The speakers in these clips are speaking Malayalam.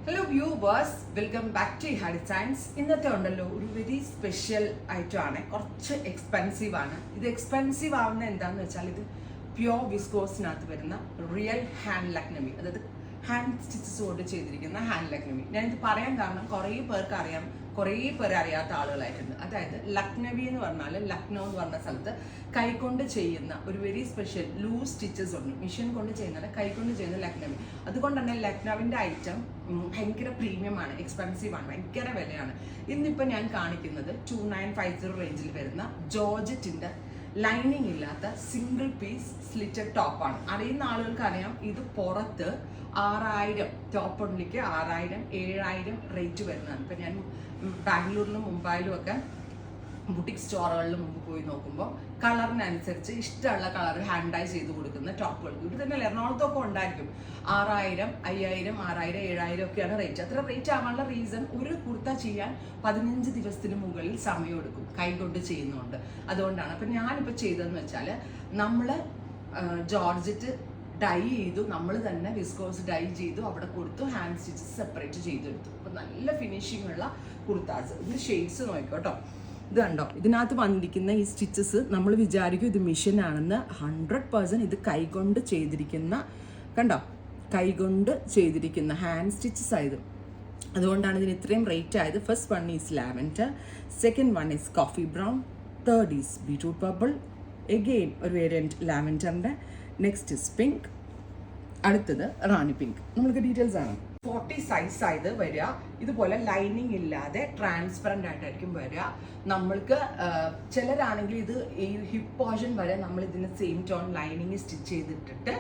Hello viewers, welcome back to ha designs. ഇന്നത്തെ ഉണ്ടല്ലോ ഒരു വെരി സ്പെഷ്യൽ ഐറ്റം ആണ്. കുറച്ച് എക്സ്പെൻസീവ് ആണ്. ഇത് എക്സ്പെൻസീവ് ആവുന്ന എന്താണെന്ന് വെച്ചാൽ ഇത് പ്യോർ വിസ്കോസിനകത്ത് വരുന്ന റിയൽ ഹാൻഡ് ലക്നവി, അതായത് ഹാൻഡ് സ്റ്റിച്ചസ് കൊണ്ട് ചെയ്തിരിക്കുന്ന ഹാൻഡ് ലക്നവി. ഞാനിത് പറയാൻ കാരണം കുറേ പേർക്ക് അറിയാം, കുറേ പേർ അറിയാത്ത ആളുകളായിട്ടുണ്ട്. അതായത് ലക്നവി എന്ന് പറഞ്ഞാൽ ലക്നൗ എന്ന് പറഞ്ഞ സ്ഥലത്ത് കൈകൊണ്ട് ചെയ്യുന്ന ഒരു വെരി സ്പെഷ്യൽ ലൂസ് സ്റ്റിച്ചസ് ഉണ്ട്. മെഷീൻ കൊണ്ട് ചെയ്യുന്നത് കൈകൊണ്ട് ചെയ്യുന്ന ലക്നവി. അതുകൊണ്ട് തന്നെ ലക്നവിൻ്റെ ഐറ്റം ഭയങ്കര പ്രീമിയമാണ്, എക്സ്പെൻസീവ് ആണ്, ഭയങ്കര വിലയാണ്. ഇന്നിപ്പോൾ ഞാൻ കാണിക്കുന്നത് 2950 റേഞ്ചിൽ വരുന്ന ജോർജറ്റിൻ്റെ ലൈനിങ് ഇല്ലാത്ത സിംഗിൾ പീസ് സ്ലിറ്റഡ് ടോപ്പാണ്. അറിയുന്ന ആളുകൾക്ക് അറിയാം, ഇത് പുറത്ത് 6000 ടോപ്പ് ഉള്ളിലേക്ക് 6000 7000 റേറ്റ് വരുന്നതാണ്. ഇപ്പം ഞാൻ ബാംഗ്ലൂരിലും മുംബൈയിലും ഒക്കെ ബുട്ടിക് സ്റ്റോറുകളിൽ മുമ്പ് പോയി നോക്കുമ്പോൾ കളറിനനുസരിച്ച് ഇഷ്ടമുള്ള കളർ ഹാൻഡ് ഡൈ ചെയ്ത് കൊടുക്കുന്ന ടോപ്പുകൾ ഇവിടെ തന്നെ എറണാകുളത്തൊക്കെ ഉണ്ടായിരിക്കും. 6000 5000 6000 7000 ഒക്കെയാണ് റേറ്റ്. അത്ര റേറ്റ് ആവാനുള്ള റീസൺ, ഒരു കുർത്ത ചെയ്യാൻ 15 ദിവസത്തിന് മുകളിൽ സമയമെടുക്കും കൈകൊണ്ട് ചെയ്യുന്നതുകൊണ്ട്. അതുകൊണ്ടാണ്. അപ്പം ഞാനിപ്പോൾ ചെയ്തതെന്ന് വെച്ചാൽ നമ്മൾ ജോർജറ്റ് ഡൈ ചെയ്തു, നമ്മൾ തന്നെ വിസ്കോസ് ഡൈ ചെയ്തു, അവിടെ കൊടുത്തു, ഹാൻഡ് സ്റ്റിച്ചസ് സെപ്പറേറ്റ് ചെയ്തെടുത്തു. അപ്പോൾ നല്ല ഫിനിഷിംഗ് ഉള്ള കുർത്താസ്. ഇതിന് ഷെയ്ഡ്സ് നോക്കിക്കോട്ടോ. ഇത് കണ്ടോ, ഇതിനകത്ത് വന്നിരിക്കുന്ന ഈ സ്റ്റിച്ചസ് നമ്മൾ വിചാരിക്കും ഇത് മെഷീനാണെന്ന്. 100% ഇത് കൈകൊണ്ട് ചെയ്തിരിക്കുന്ന, കണ്ടോ, കൈകൊണ്ട് ചെയ്തിരിക്കുന്ന ഹാൻഡ് സ്റ്റിച്ചസ് ആയത്. അതുകൊണ്ടാണ് ഇതിന് ഇത്രയും റേറ്റ് ആയത്. First one is lavender, second one is coffee brown, third is beetroot purple, again ഒരു വേരിയൻറ്റ് ലാവൻഡറിൻ്റെ, നെക്സ്റ്റ് ഇസ് പിങ്ക്, അടുത്തത് റാണി പിങ്ക്. നമ്മൾക്ക് ഡീറ്റെയിൽസ് ആണ്. 40 സൈസ് ആയത് വരിക. ഇതുപോലെ ലൈനിങ് ഇല്ലാതെ ട്രാൻസ്പെറൻ്റ് ആയിട്ടായിരിക്കും വരിക. നമ്മൾക്ക് ചിലരാണെങ്കിൽ ഇത് ഈ ഹിപ്പ് പോർഷൻ വരെ നമ്മൾ ഇതിന് സെയിം ടോൺ ലൈനിങ് സ്റ്റിച്ച് ചെയ്തിട്ടിട്ട്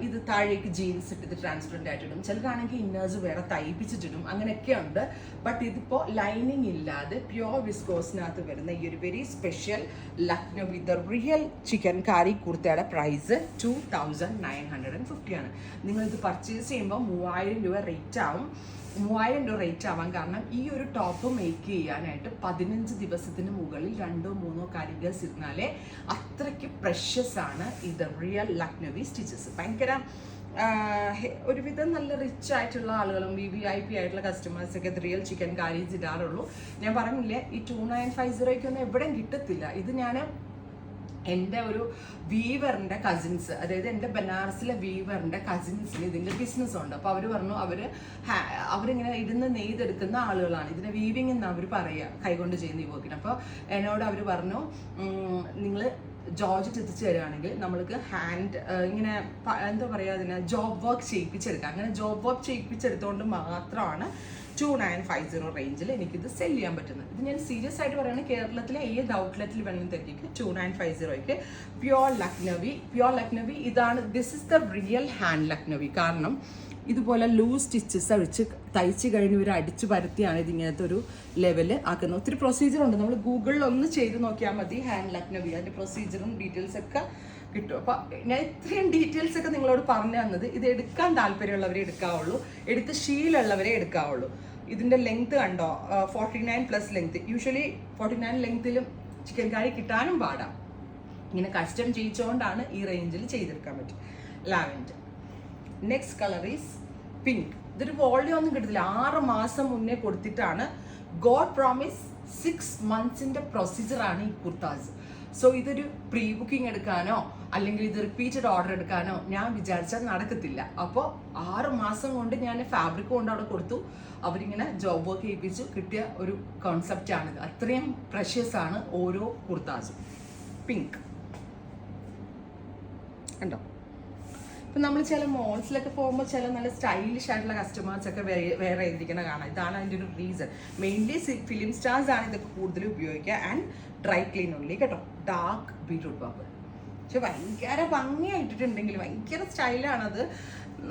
ഇത് താഴേക്ക് ജീൻസ് ഇട്ടിട്ട് ട്രാൻസ്പെറൻ്റ് ആയിട്ടിടും. ചിലരാണെങ്കിൽ ഇന്നേഴ്സ് വേറെ തയ്പ്പിച്ചിട്ടിടും. അങ്ങനെയൊക്കെ ഉണ്ട്. ബട്ട് ഇതിപ്പോൾ ലൈനിങ് ഇല്ലാതെ പ്യോർ വിസ്കോസിനകത്ത് വരുന്ന ഈ ഒരു very special Lucknowi the real chikankari കുർത്തയുടെ പ്രൈസ് 2950 ആണ്. നിങ്ങളിത് പർച്ചേസ് ചെയ്യുമ്പോൾ 3000 രൂപ റേറ്റ് ആവും. 3000 രൂപ റേറ്റ് ആവാൻ കാരണം ഈ ഒരു ടോപ്പ് മേക്ക് ചെയ്യാനായിട്ട് 15 ദിവസത്തിന് മുകളിൽ 2-3 കാരിഗേഴ്സ് ഇരുന്നാലേ അത്രയ്ക്ക് പ്രഷ്യസ് ആണ് ഇത് റിയൽ ലക്നവി സ്റ്റിച്ചസ്. ഭയങ്കര ഒരുവിധം നല്ല റിച്ച് ആയിട്ടുള്ള ആളുകളും VVIP ആയിട്ടുള്ള കസ്റ്റമേഴ്സൊക്കെ റിയൽ ചിക്കൻ കാരീസ് ഇടാറുള്ളൂ. ഞാൻ പറഞ്ഞില്ലേ, ഈ 2950 എവിടെയും കിട്ടത്തില്ല. ഇത് ഞാൻ എൻ്റെ ഒരു വീവറിൻ്റെ കസിൻസ്, അതായത് എൻ്റെ ബനാറസിലെ വീവറിൻ്റെ കസിൻസിന് ഇതിൻ്റെ ബിസിനസ് ഉണ്ട്. അപ്പോൾ അവർ പറഞ്ഞു അവരിങ്ങനെ ഇരുന്ന് നെയ്തെടുക്കുന്ന ആളുകളാണ്. ഇതിനെ വീവിങ് എന്ന് അവർ പറയുക, കൈകൊണ്ട് ചെയ്യുന്ന ഈ വർക്കിന്. അപ്പോൾ എന്നോട് അവർ പറഞ്ഞു, നിങ്ങൾ ജോർജറ്റ് എത്തിച്ചു തരികയാണെങ്കിൽ നമ്മൾക്ക് ഹാൻഡ് ഇങ്ങനെ എന്താ പറയുക, അതിനെ ജോബ് വർക്ക് ചെയ്യിപ്പിച്ചെടുക്കാം. അങ്ങനെ ജോബ് വർക്ക് ചെയ്യിപ്പിച്ചെടുത്തുകൊണ്ട് മാത്രമാണ് 2950 റേഞ്ചിൽ എനിക്കിത് സെല് ചെയ്യാൻ പറ്റുന്നത്. ഇത് ഞാൻ സീരിയസ് ആയിട്ട് പറയുകയാണെങ്കിൽ കേരളത്തിലെ ഏത് ഔട്ട്ലെറ്റിൽ വേണമെങ്കിലും തെറ്റിക്ക് 2950 പ്യോർ ലക്നവി ഇതാണ്. This is the real hand Lucknowi. കാരണം ഇതുപോലെ ലൂസ് സ്റ്റിച്ചസ് അടിച്ച് തയ്ച്ച് കഴിഞ്ഞ് ഇവർ അടിച്ച് പരത്തിയാണ് ഇതിങ്ങനത്തെ ഒരു ലെവല് ആക്കുന്നത്. ഒത്തിരി പ്രൊസീജിയർ ഉണ്ട്. നമ്മൾ ഗൂഗിളിൽ ഒന്ന് ചെയ്ത് നോക്കിയാൽ മതി ഹാൻഡ് ലക്നവി, അതിൻ്റെ പ്രൊസീജിയറും ഡീറ്റെയിൽസ് ഒക്കെ കിട്ടും. അപ്പോൾ ഞാൻ ഇത്രയും ഡീറ്റെയിൽസ് ഒക്കെ നിങ്ങളോട് പറഞ്ഞു തന്നത്, ഇത് എടുക്കാൻ താല്പര്യമുള്ളവരെ എടുക്കാവുള്ളൂ, എടുത്ത് ശീലമുള്ളവരെ എടുക്കാവുള്ളൂ. ഇതിൻ്റെ ലെങ്ത് കണ്ടോ, 49+ ലെങ്ത്. യൂഷ്വലി 49 ലെങ്ത്തിലും ചിക്കൻ കറി കിട്ടാനും പാടാം. ഇങ്ങനെ കസ്റ്റം ചെയ്യിച്ചുകൊണ്ടാണ് ഈ റേഞ്ചിൽ ചെയ്തെടുക്കാൻ പറ്റും. Lavender. Next colour is pink. ഇതൊരു വോളിയം ഒന്നും കിട്ടത്തില്ല. 6 മാസം മുന്നേ കൊടുത്തിട്ടാണ്. ഗോഡ് പ്രോമിസ് 6 മന്ത്സിൻ്റെ പ്രൊസീജിയറാണ് ഈ കുർത്താസ്. സോ ഇതൊരു പ്രീ ബുക്കിംഗ് എടുക്കാനോ അല്ലെങ്കിൽ ഇത് റിപ്പീറ്റഡ് ഓർഡർ എടുക്കാനോ ഞാൻ വിചാരിച്ചാൽ നടക്കത്തില്ല. അപ്പോൾ 6 മാസം കൊണ്ട് ഞാൻ ഫാബ്രിക് കൊണ്ട് അവിടെ കൊടുത്തു. അവരിങ്ങനെ ജോബ് വർക്ക് ചെയ്യിപ്പിച്ചു കിട്ടിയ ഒരു കോൺസെപ്റ്റാണിത്. അത്രയും പ്രഷ്യസ് ആണ് ഓരോ കുർത്താസും. പിങ്ക് കണ്ടോ. ഇപ്പം നമ്മൾ ചില മോൾസിലൊക്കെ പോകുമ്പോൾ ചില നല്ല സ്റ്റൈലിഷ് ആയിട്ടുള്ള കസ്റ്റമേഴ്സൊക്കെ വേറെ എഴുതിക്കുന്ന കാണാം. ഇതാണ് അതിൻ്റെ ഒരു റീസൺ. മെയിൻലി ഫിലിം സ്റ്റാർസ് ആണ് ഇതൊക്കെ കൂടുതൽ ഉപയോഗിക്കുക. ആൻഡ് ഡ്രൈ ക്ലീൻ ഉള്ളി കേട്ടോ. Dark beetroot purple. പക്ഷെ ഭയങ്കര ഭംഗിയായിട്ടിട്ടുണ്ടെങ്കിൽ ഭയങ്കര സ്റ്റൈലാണത്.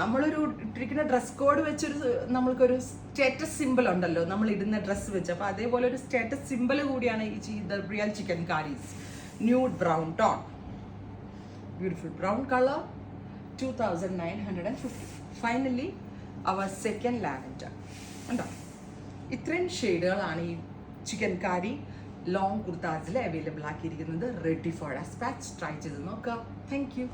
നമ്മളൊരു ഇട്ടിരിക്കുന്ന ഡ്രസ് കോഡ് വെച്ചൊരു നമ്മൾക്കൊരു സ്റ്റേറ്റസ് സിമ്പിൾ ഉണ്ടല്ലോ നമ്മൾ ഇടുന്ന ഡ്രസ്സ് വെച്ച്. അപ്പോൾ അതേപോലെ ഒരു സ്റ്റേറ്റസ് സിമ്പിൾ കൂടിയാണ് ഈ the real chikankaris. Nude brown tone, beautiful brown colour, 2950. Finally അവർ സെക്കൻഡ് ലാവൻഡർ. ഉണ്ടോ, ഇത്രയും ഷെയ്ഡുകളാണ് ഈ ചിക്കൻ കാരി ലോങ് കുർത്താസിൽ അവൈലബിൾ ആക്കിയിരിക്കുന്നത്. Ready for despatch. ട്രൈ ചെയ്ത് നോക്കാം. Thank U.